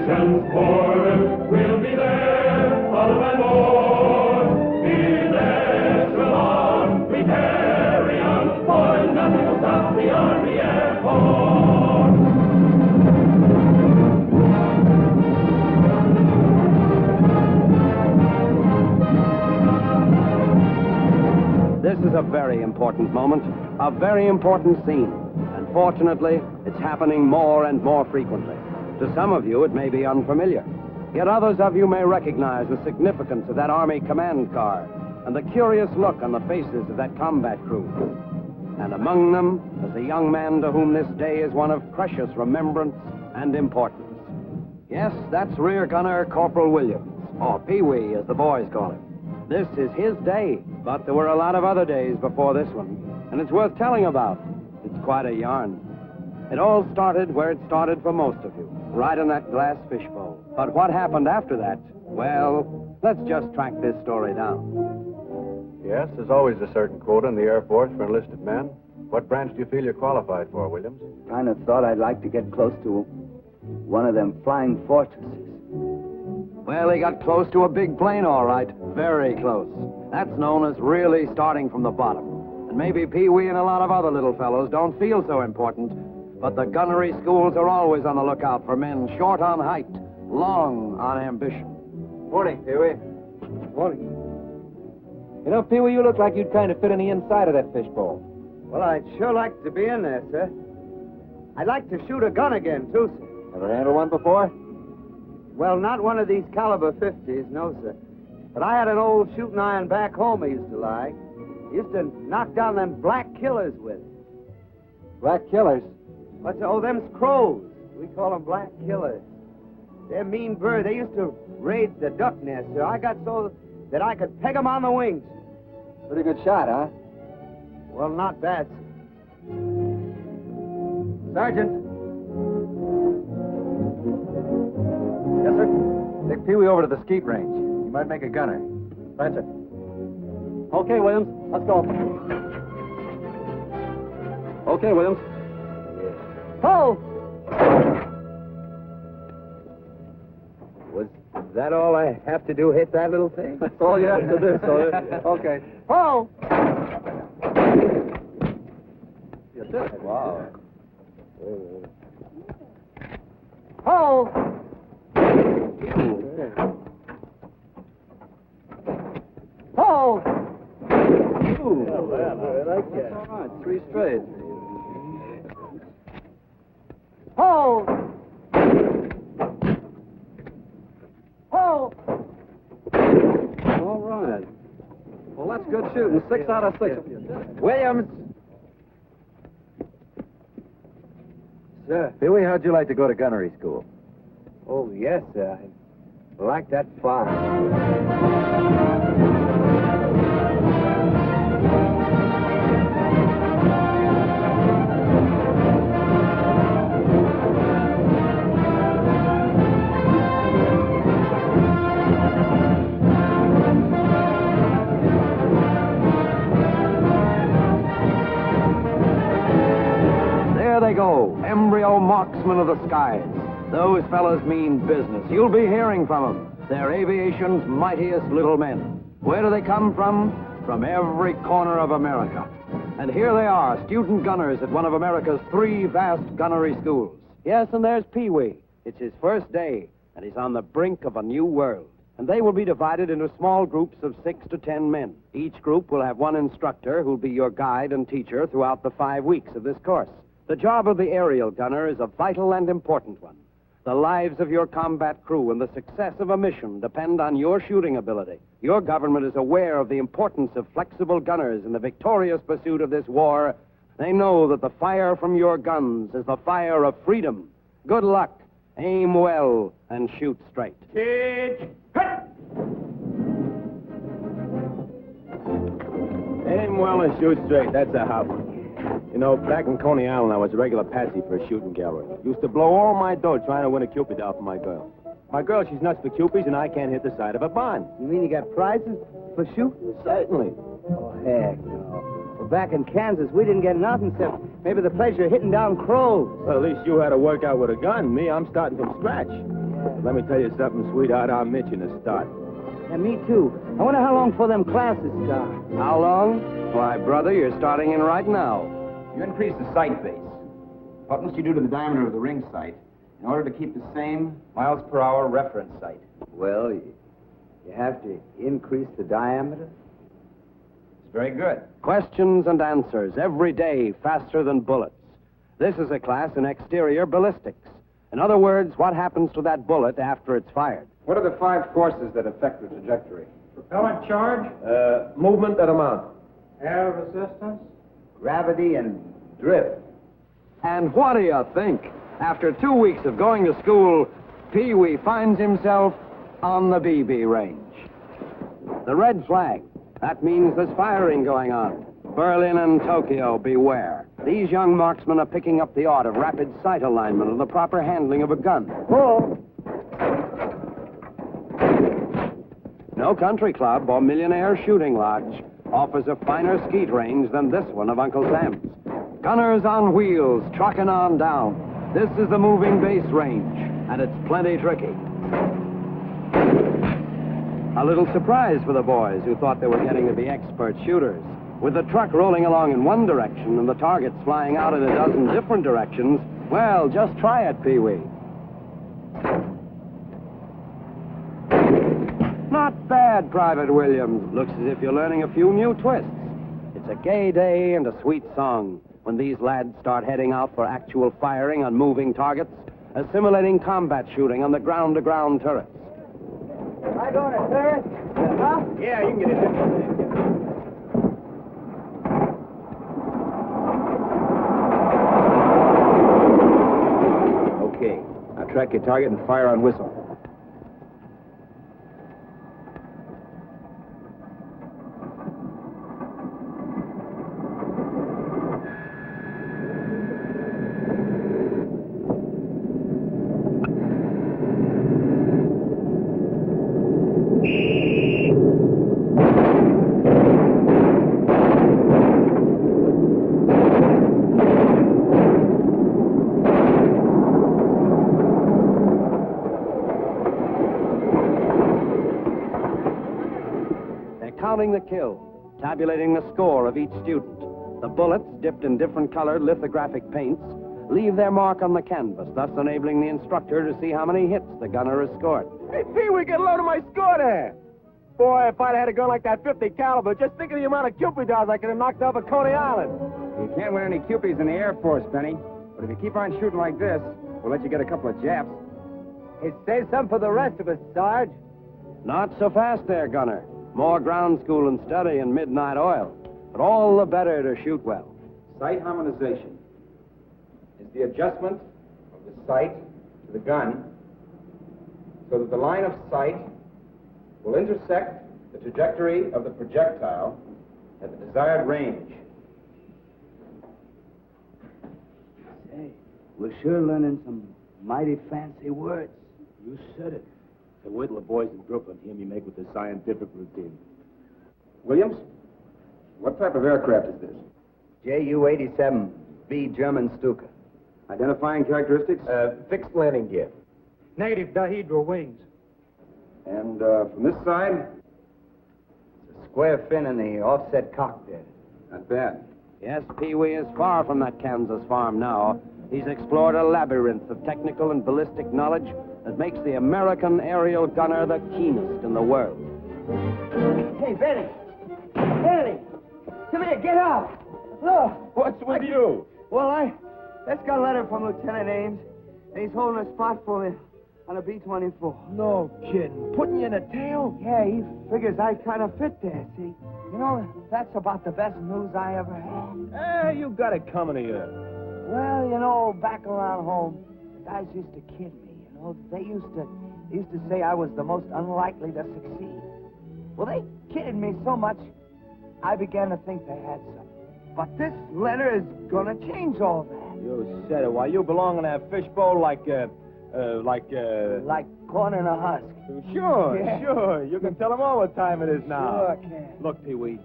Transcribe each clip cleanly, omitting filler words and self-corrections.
henceforth we'll be there, follow and more. Be there, drill on, we carry on, for nothing will stop the Army Air Force. This is a very important moment, a very important scene. And fortunately, it's happening more and more frequently. To some of you, it may be unfamiliar. Yet others of you may recognize the significance of that Army command car and the curious look on the faces of that combat crew. And among them is a young man to whom this day is one of precious remembrance and importance. Yes, that's Rear Gunner Corporal Williams, or Pee-wee as the boys call him. This is his day, but there were a lot of other days before this one, and it's worth telling about. It's quite a yarn. It all started where it started for most of you, right in that glass fishbowl. But what happened after that? Well, let's just track this story down. Yes, there's always a certain quota in the Air Force for enlisted men. What branch do you feel you're qualified for, Williams? Kind of thought I'd like to get close to one of them flying fortresses. Well, he got close to a big plane, all right. Very close. That's known as really starting from the bottom. And maybe Pee-wee and a lot of other little fellows don't feel so important, but the gunnery schools are always on the lookout for men short on height, long on ambition. Morning, Pee-wee. Morning. You know, Pee-wee, you look like you'd kind of fit in the inside of that fishbowl. Well, I'd sure like to be in there, sir. I'd like to shoot a gun again, too, sir. Ever handled one before? Well, not one of these caliber 50s, no, sir. But I had an old shooting iron back home I used to like. Used to knock down them black killers with it. Black killers? What's them's crows. We call them black killers. They're mean birds. They used to raid the duck nest, sir. I got so that I could peg them on the wings. Pretty good shot, huh? Well, not bad, sir. Sergeant. Yes, sir? Take Pee-wee over to the skeet range. He might make a gunner. Right, sir. Okay, Williams. Let's go. Okay, Williams. Ho! Was that all I have to do, hit that little thing? That's all you have to do, soldier. Okay. Ho! You did it. Wow. Ho! Ho! Ooh. I like that. All right, 3 straight. Ho! Ho! All right. Well, that's good shooting. 6 out of 6. Williams! Sir. Pee-wee, how'd you like to go to gunnery school? Oh, yes, sir. I like that fine. There they go, embryo marksmen of the skies. Those fellas mean business. You'll be hearing from them. They're aviation's mightiest little men. Where do they come from? From every corner of America. And here they are, student gunners at one of America's 3 vast gunnery schools. Yes, and there's Pee-wee. It's his first day, and he's on the brink of a new world. And they will be divided into small groups of 6 to 10 men. Each group will have one instructor who'll be your guide and teacher throughout the 5 weeks of this course. The job of the aerial gunner is a vital and important one. The lives of your combat crew and the success of a mission depend on your shooting ability. Your government is aware of the importance of flexible gunners in the victorious pursuit of this war. They know that the fire from your guns is the fire of freedom. Good luck. Aim well and shoot straight. Aim well and shoot straight. That's a hot one. You know, back in Coney Island, I was a regular patsy for a shooting gallery. Used to blow all my dough trying to win a Cupid doll for my girl. My girl, she's nuts for Cupids, and I can't hit the side of a barn. You mean you got prizes for shooting? Certainly. Oh, heck no. Well, back in Kansas, we didn't get nothing except maybe the pleasure of hitting down crows. Well, at least you had to work out with a gun. Me, I'm starting from scratch. But let me tell you something, sweetheart, I'm itching to start. Yeah, me too. I wonder how long before them classes start. How long? Why, brother, you're starting in right now. You increase the sight base. What must you do to the diameter of the ring sight in order to keep the same miles per hour reference sight? Well, you have to increase the diameter. It's very good. Questions and answers every day faster than bullets. This is a class in exterior ballistics. In other words, what happens to that bullet after it's fired? What are the 5 forces that affect the trajectory? Propellant charge, Movement at a mount. air resistance. Gravity and drift. And what do you think? After 2 weeks of going to school, Pee-wee finds himself on the BB range. The red flag. That means there's firing going on. Berlin and Tokyo, beware. These young marksmen are picking up the art of rapid sight alignment and the proper handling of a gun. Pull. No country club or millionaire shooting lodge offers a finer skeet range than this one of Uncle Sam's. Gunners on wheels, trucking on down. This is the moving base range, and it's plenty tricky. A little surprise for the boys who thought they were getting to be expert shooters. With the truck rolling along in one direction and the targets flying out in a dozen different directions, well, just try it, Pee-wee. Not bad, Private Williams. Looks as if you're learning a few new twists. It's a gay day and a sweet song when these lads start heading out for actual firing on moving targets, assimilating combat shooting on the ground-to-ground turrets. Am I going to turret? Huh? Yeah, you can get in there. Okay. Now track your target and fire on whistle. Counting the kill, tabulating the score of each student. The bullets, dipped in different colored lithographic paints, leave their mark on the canvas, thus enabling the instructor to see how many hits the gunner has scored. Hey, Pee-wee, get a load of my score there. Boy, if I'd had a gun like that 50 caliber, just think of the amount of Cupid dolls I could have knocked off at Coney Island. You can't win any Cupies in the Air Force, Penny. But if you keep on shooting like this, we'll let you get a couple of Japs. Hey, save some for the rest of us, Sarge. Not so fast there, gunner. More ground school and study and midnight oil. But all the better to shoot well. Sight harmonization is the adjustment of the sight to the gun so that the line of sight will intersect the trajectory of the projectile at the desired range. Say, we're sure learning some mighty fancy words. You said it. So wait till the boys in Brooklyn hear me make with the scientific routine. Williams, what type of aircraft is this? Ju-87B German Stuka. Identifying characteristics? Fixed landing gear. Negative dihedral wings. And from this side? It's a square fin in the offset cockpit. Not bad. Yes, Pee-wee is far from that Kansas farm now. He's explored a labyrinth of technical and ballistic knowledge that makes the American aerial gunner the keenest in the world. Hey, Benny! Benny! Come here, get out! Look! What's with you? Well, I just got a letter from Lieutenant Ames, and he's holding a spot for me on a B-24. No kidding. Putting you in a tail? Yeah, he figures I kind of fit there, see? You know, that's about the best news I ever had. You got it coming to you. Well, you know, back around home, the guys used to kid me, you know. They used to say I was the most unlikely to succeed. Well, they kidded me so much, I began to think they had something. But this letter is gonna change all that. You said it. Why, you belong in that fishbowl like Like corn in a husk. Sure, Yeah. sure. You can tell them all what time it is now. Sure can. Look, Pee-wee,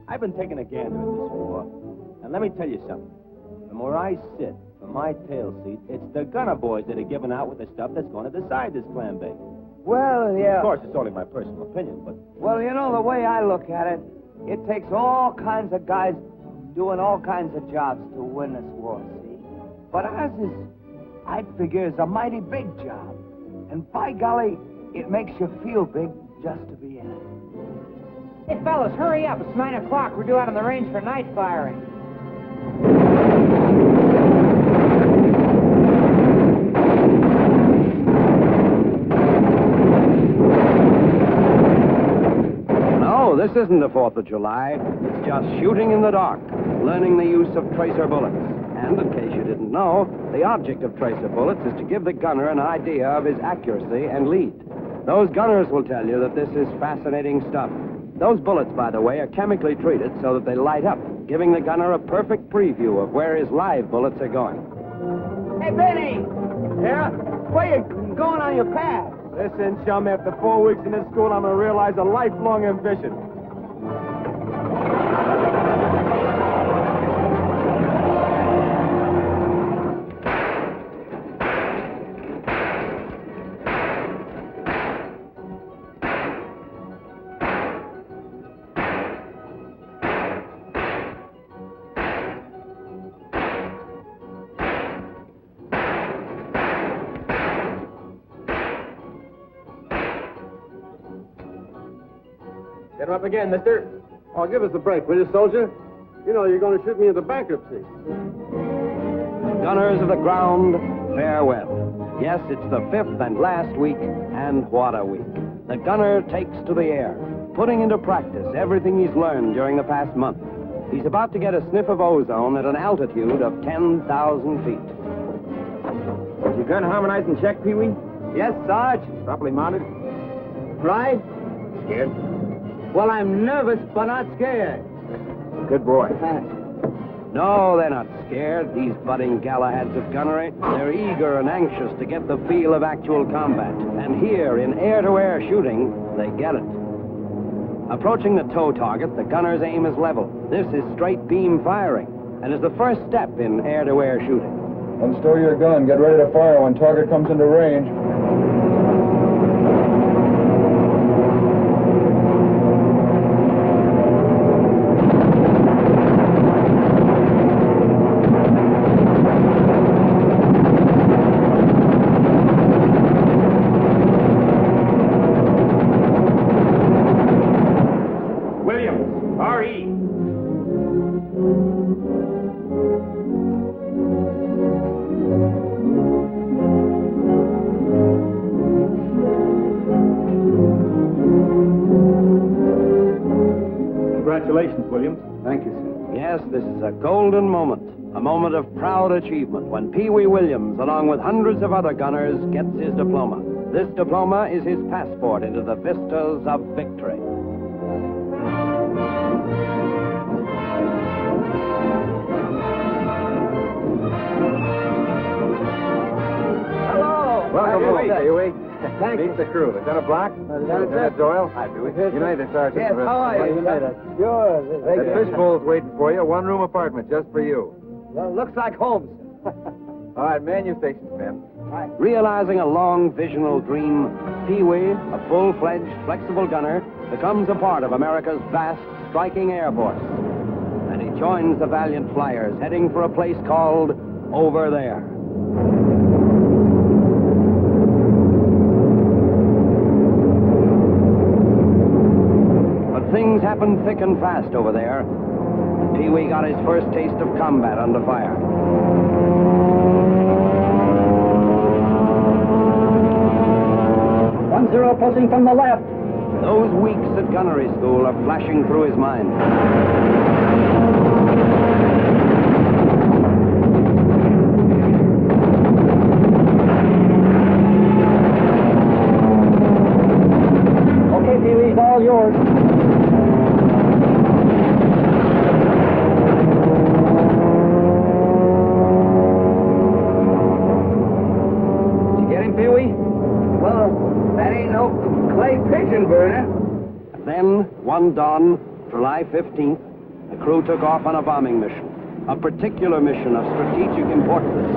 I've been taking a gander at this war. And let me tell you something. From where I sit, from my tail seat, it's the gunner boys that are giving out with the stuff that's going to decide this clam bake. Well, yeah. Of course, it's only my personal opinion, but... Well, you know, the way I look at it, it takes all kinds of guys doing all kinds of jobs to win this war, see? But ours is, I'd figure, is a mighty big job. And by golly, it makes you feel big just to be in it. Hey, fellas, hurry up. It's 9 o'clock. We're due out on the range for night firing. No, this isn't the 4th of July. It's just shooting in the dark, learning the use of tracer bullets. And in case you didn't know, the object of tracer bullets is to give the gunner an idea of his accuracy and lead. Those gunners will tell you that this is fascinating stuff. Those bullets, by the way, are chemically treated so that they light up, giving the gunner a perfect preview of where his live bullets are going. Hey, Benny! Yeah? Where you going on your path? Listen, chum, after 4 weeks in this school, I'm going to realize a lifelong ambition. Get him up again, mister. Oh, give us a break, will you, soldier? You know you're going to shoot me into bankruptcy. Gunners of the ground, farewell. Yes, it's the 5th and last week, and what a week. The gunner takes to the air, putting into practice everything he's learned during the past month. He's about to get a sniff of ozone at an altitude of 10,000 feet. Is your gun harmonized and checked, Pee-wee? Yes, Sarge. Properly mounted? Right? Scared? Well, I'm nervous, but not scared. Good boy. No, they're not scared, these budding Galahads of gunnery. They're eager and anxious to get the feel of actual combat. And here, in air-to-air shooting, they get it. Approaching the tow target, the gunner's aim is level. This is straight beam firing, and is the first step in air-to-air shooting. Unstow your gun. Get ready to fire when target comes into range. Williams, R.E. Congratulations, Williams. Thank you, sir. Yes, this is a golden moment, a moment of proud achievement when Pee Wee Williams, along with hundreds of other gunners, gets his diploma. This diploma is his passport into the vistas of victory. Hello. Welcome home, Pee-wee. Thank Meet the crew. Lieutenant Black? Lieutenant Doyle? Hi, Pee-wee. United Sergeant. Yes, how are you? Sure. That fishbowl's waiting for you. One-room apartment just for you. Well, looks like home, sir. All right, man your stations, man. Realizing a long visional dream, Pee Wee, a full-fledged, flexible gunner, becomes a part of America's vast, striking Air Force. And he joins the valiant flyers heading for a place called Over There. But things happen thick and fast over there. And Pee Wee got his first taste of combat under fire. 1-0 approaching from the left. Those weeks at gunnery school are flashing through his mind. Okay, Pee-wee's all yours. Did you get him, Pee-wee? Well, that ain't no clay pigeon burner. Then, one dawn, July 15th, the crew took off on a bombing mission. a particular mission of strategic importance.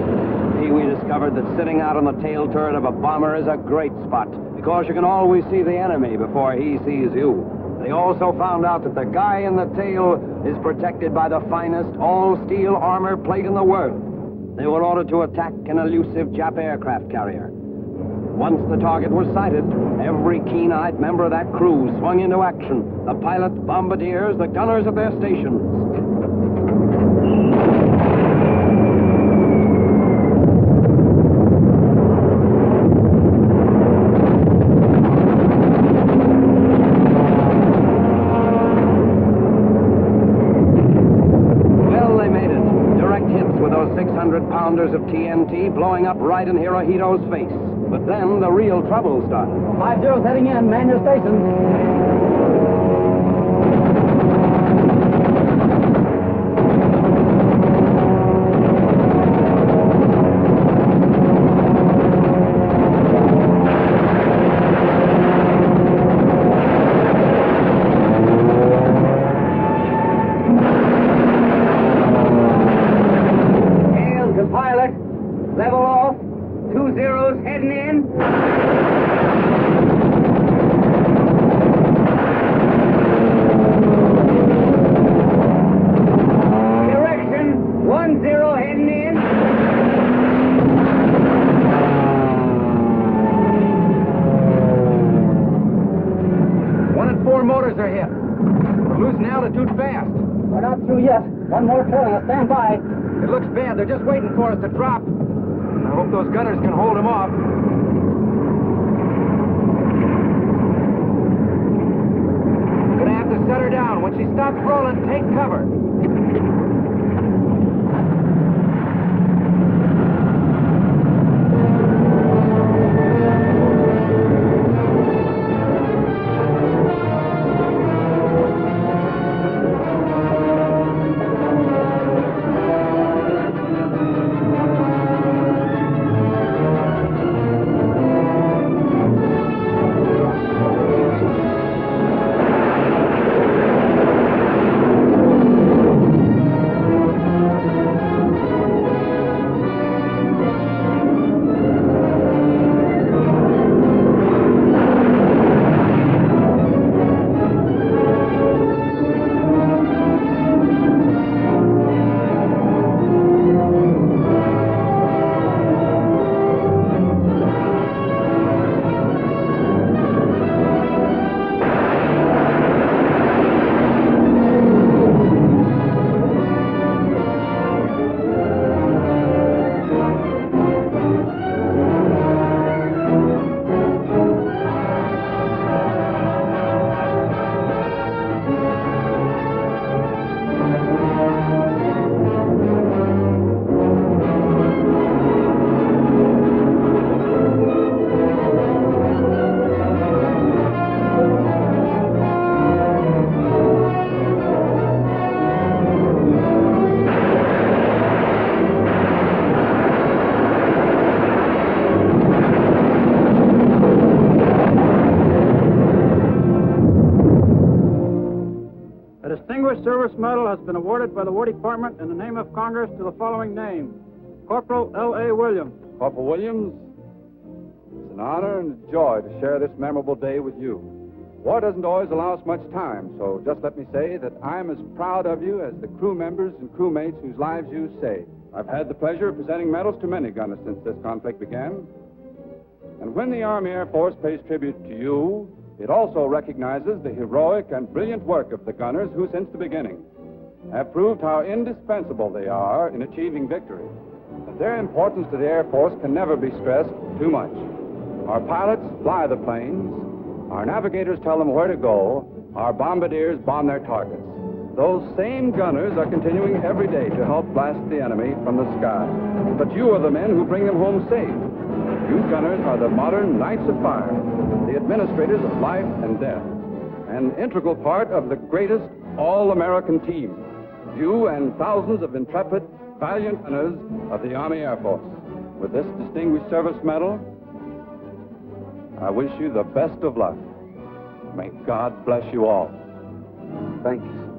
Pee-wee discovered that sitting out on the tail turret of a bomber is a great spot because you can always see the enemy before he sees you. They also found out that the guy in the tail is protected by the finest all-steel armor plate in the world. They were ordered to attack an elusive Jap aircraft carrier. Once the target was sighted, every keen-eyed member of that crew swung into action. The pilot, bombardiers, the gunners at their stations. Well, they made it. Direct hits with those 600-pounders of TNT blowing up right in Hirohito's face. But then the real trouble started. 5-0's heading in. Man your stations. Hail to pilot. Level off. 2-0's heading in. Direction. 1-0 heading in. One and four motors are hit. We're losing altitude fast. We're not through yet. One more trailing. Stand by. It looks bad. They're just waiting for us to drop. I hope those gunners can hold them off. Gonna have to set her down. When she stops rolling, take cover. Distinguished Service Medal has been awarded by the War Department in the name of Congress to the following name: Corporal L.A. Williams. Corporal Williams, it's an honor and a joy to share this memorable day with you. War doesn't always allow us much time, so just let me say that I'm as proud of you as the crew members and crewmates whose lives you saved. I've had the pleasure of presenting medals to many gunners since this conflict began. And when the Army Air Force pays tribute to you, it also recognizes the heroic and brilliant work of the gunners who, since the beginning, have proved how indispensable they are in achieving victory. But their importance to the Air Force can never be stressed too much. Our pilots fly the planes, our navigators tell them where to go, our bombardiers bomb their targets. Those same gunners are continuing every day to help blast the enemy from the sky. But you are the men who bring them home safe. You gunners are the modern knights of fire, the administrators of life and death, an integral part of the greatest all-American team. You and thousands of intrepid, valiant gunners of the Army Air Force. With this distinguished service medal, I wish you the best of luck. May God bless you all. Thank you.